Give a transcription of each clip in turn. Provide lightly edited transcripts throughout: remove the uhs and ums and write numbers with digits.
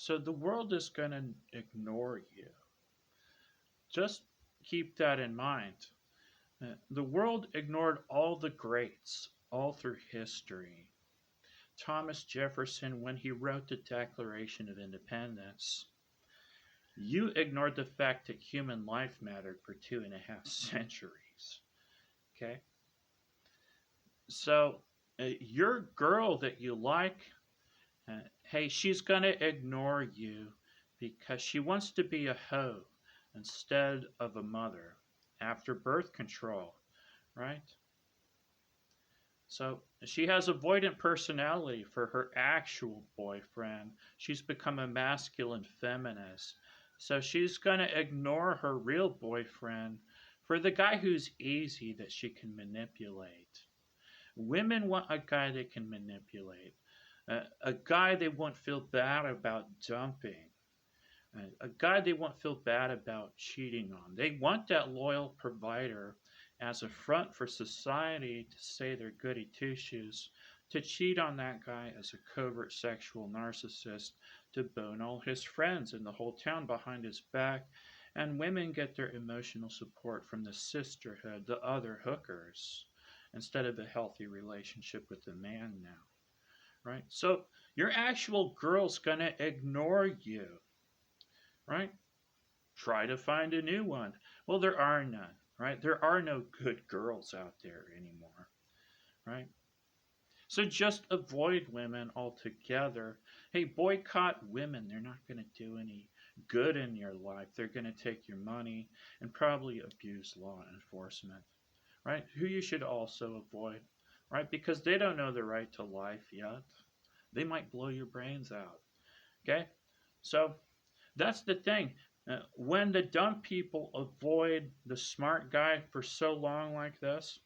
So the world is going to ignore you. Just keep that in mind. The world ignored all the greats all through history. Thomas Jefferson, when he wrote the Declaration of Independence, you ignored the fact that human life mattered for 2.5 centuries. Okay? So, your girl that you like, hey, she's going to ignore you because she wants to be a hoe instead of a mother after birth control, right? So she has avoidant personality for her actual boyfriend. She's become a masculine feminist. So she's going to ignore her real boyfriend for the guy who's easy that she can manipulate. Women want a guy they can manipulate, a guy they won't feel bad about dumping, a guy they won't feel bad about cheating on. They want that loyal provider as a front for society to say they're goody two shoes, to cheat on that guy as a covert sexual narcissist, to bone all his friends in the whole town behind his back. And women get their emotional support from the sisterhood, the other hookers, instead of a healthy relationship with the man now. Right? So your actual girl's gonna ignore you, right? Try to find a new one. Well, there are none, right? There are no good girls out there anymore, right? So just avoid women altogether. Hey, boycott women. They're not going to do any good in your life. They're going to take your money and probably abuse law enforcement, right? Who you should also avoid, right? Because they don't know the right to life yet. They might blow your brains out, okay? So that's the thing. When the dumb people avoid the smart guy for so long like this,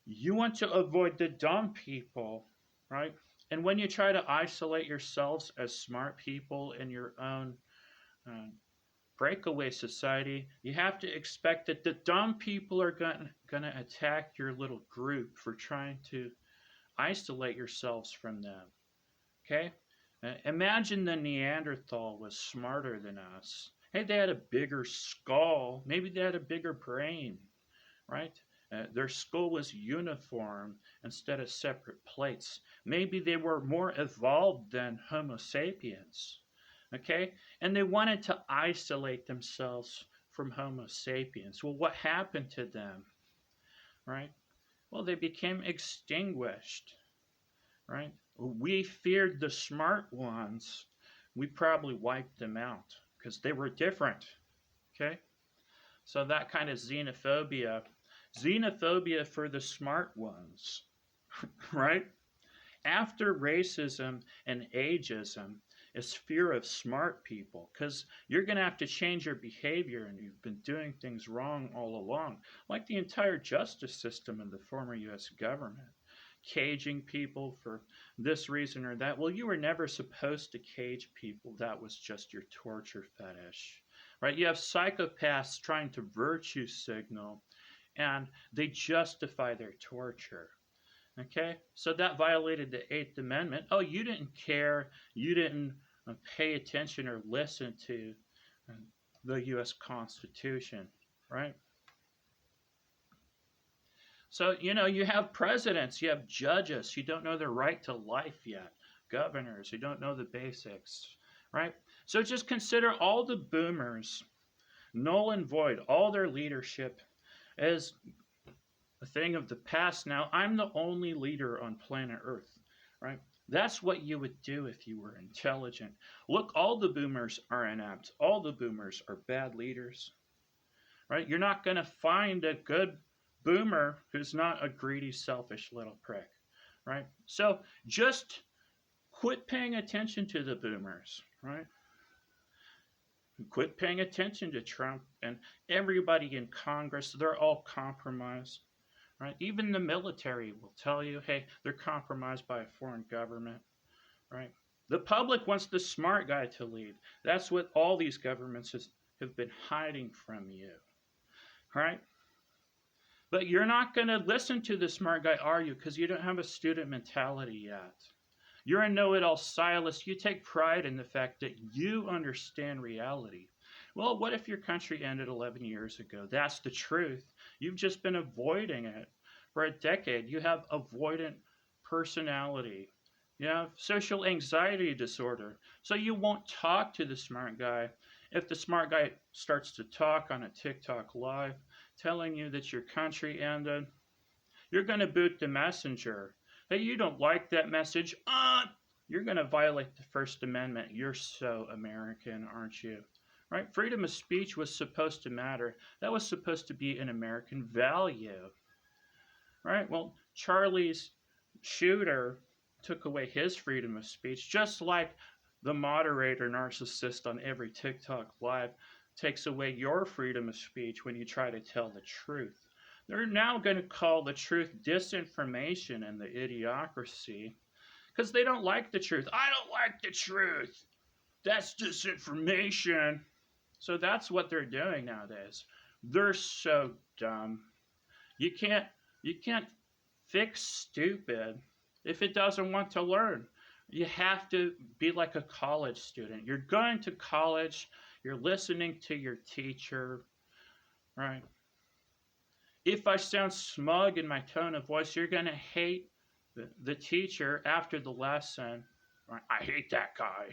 you want to avoid the dumb people, right? And when you try to isolate yourselves as smart people in your own uh, breakaway society, you have to expect that the dumb people are going to attack your little group for trying to isolate yourselves from them. Okay? Imagine the Neanderthal was smarter than us. Hey, they had a bigger skull. Maybe they had a bigger brain, right? Their skull was uniform instead of separate plates. Maybe they were more evolved than Homo sapiens. Okay? And they wanted to isolate themselves from Homo sapiens. Well, what happened to them, right? Well, they became extinguished, right? We feared the smart ones. We probably wiped them out because they were different. Okay? So that kind of xenophobia for the smart ones, right? After racism and ageism is fear of smart people because you're going to have to change your behavior and you've been doing things wrong all along, like the entire justice system in the former US government caging people for this reason or that. Well, you were never supposed to cage people. That was just your torture fetish, right? You have psychopaths trying to virtue signal and they justify their torture. Okay? So that violated the Eighth Amendment. Oh, you didn't care. You didn't pay attention or listen to uh, the U.S. Constitution, right? So, you have presidents, you have judges who don't know their right to life yet, governors who don't know the basics, right? So just consider all the boomers, null and void, all their leadership as a thing of the past now. I'm the only leader on planet Earth, right? That's what you would do if you were intelligent. Look, all the boomers are inept. All the boomers are bad leaders, right? You're not going to find a good boomer who's not a greedy, selfish little prick, right? So just quit paying attention to the boomers, right? Quit paying attention to Trump and everybody in Congress. They're all compromised, right? Even the military will tell you, hey, they're compromised by a foreign government, right? The public wants the smart guy to lead. That's what all these governments have been hiding from you, right? But you're not going to listen to the smart guy, are you? Because you don't have a student mentality yet. You're a know it all stylist. You take pride in the fact that you understand reality. Well, what if your country ended 11 years ago? That's the truth. You've just been avoiding it for a decade. You have avoidant personality. You have social anxiety disorder. So you won't talk to the smart guy. If the smart guy starts to talk on a TikTok live telling you that your country ended, you're going to boot the messenger. Hey, you don't like that message? You're going to violate the First Amendment. You're so American, aren't you? Right? Freedom of speech was supposed to matter. That was supposed to be an American value. Right? Well, Charlie's shooter took away his freedom of speech, just like the moderator narcissist on every TikTok live takes away your freedom of speech when you try to tell the truth. They're now going to call the truth disinformation and the idiocracy because they don't like the truth. I don't like the truth. That's disinformation. So that's what they're doing nowadays. They're so dumb. You can't you can't fix stupid if it doesn't want to learn. You have to be like a college student. You're going to college, you're listening to your teacher, right? If I sound smug in my tone of voice, you're going to hate the teacher after the lesson. Right? I hate that guy.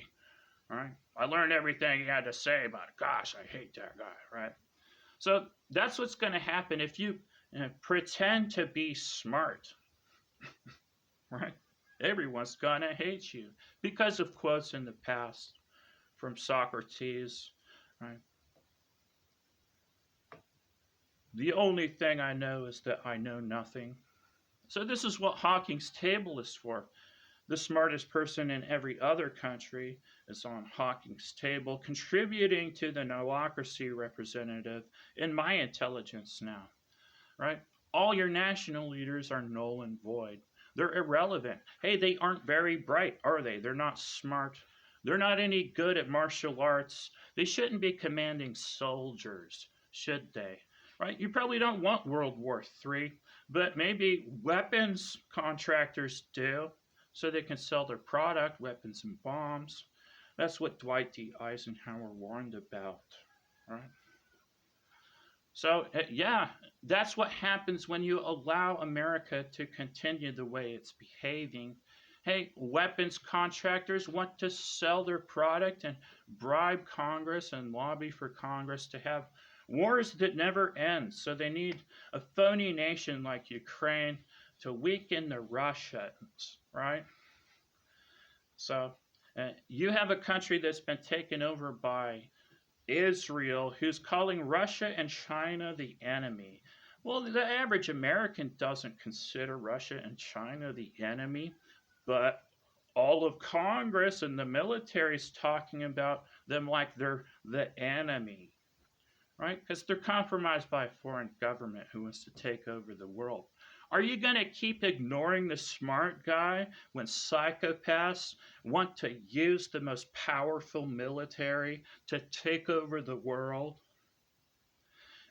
Right? I learned everything he had to say, but gosh, I hate that guy. Right? So that's what's going to happen if you pretend to be smart. Right? Everyone's going to hate you because of quotes in the past from Socrates. Right? The only thing I know is that I know nothing. So this is what Hawking's table is for. The smartest person in every other country is on Hawking's table, contributing to the Idiocracy representative in my intelligence now, right? All your national leaders are null and void. They're irrelevant. Hey, they aren't very bright, are they? They're not smart. They're not any good at martial arts. They shouldn't be commanding soldiers, should they? Right? You probably don't want World War III, but maybe weapons contractors do so they can sell their product, weapons and bombs. That's what Dwight D. Eisenhower warned about, right? So, yeah, that's what happens when you allow America to continue the way it's behaving. Hey, weapons contractors want to sell their product and bribe Congress and lobby for Congress to have wars that never end. So they need a phony nation like Ukraine to weaken the Russians, right? So you have a country that's been taken over by Israel, who's calling Russia and China the enemy. Well, the average American doesn't consider Russia and China the enemy, but all of Congress and the military is talking about them like they're the enemy, right? Because they're compromised by a foreign government who wants to take over the world. Are you going to keep ignoring the smart guy when psychopaths want to use the most powerful military to take over the world?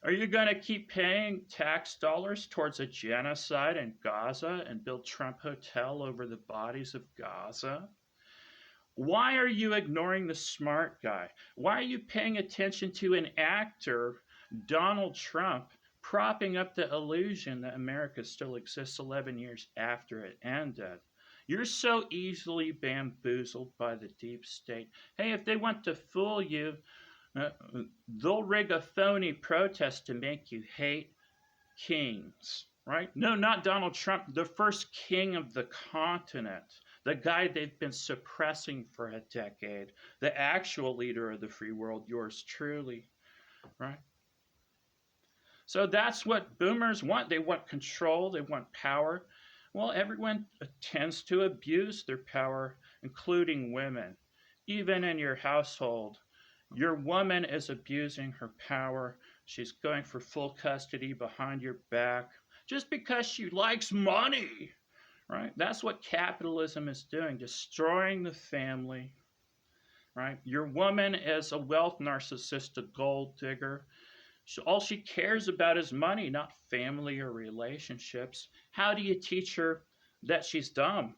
Are you going to keep paying tax dollars towards a genocide in Gaza and build Trump Hotel over the bodies of Gaza? Why are you ignoring the smart guy? Why are you paying attention to an actor, Donald Trump, propping up the illusion that America still exists 11 years after it ended? You're so easily bamboozled by the deep state. Hey, if they want to fool you, they'll rig a phony protest to make you hate kings, right? No, not Donald Trump, the first king of the continent, the guy they've been suppressing for a decade, the actual leader of the free world, yours truly, right? So that's what boomers want. They want control, they want power. Well, everyone tends to abuse their power, including women. Even in your household, your woman is abusing her power. She's going for full custody behind your back just because she likes money, right? That's what capitalism is doing, destroying the family, right? Your woman is a wealth narcissist, a gold digger. All she cares about is money, not family or relationships. How do you teach her that she's dumb?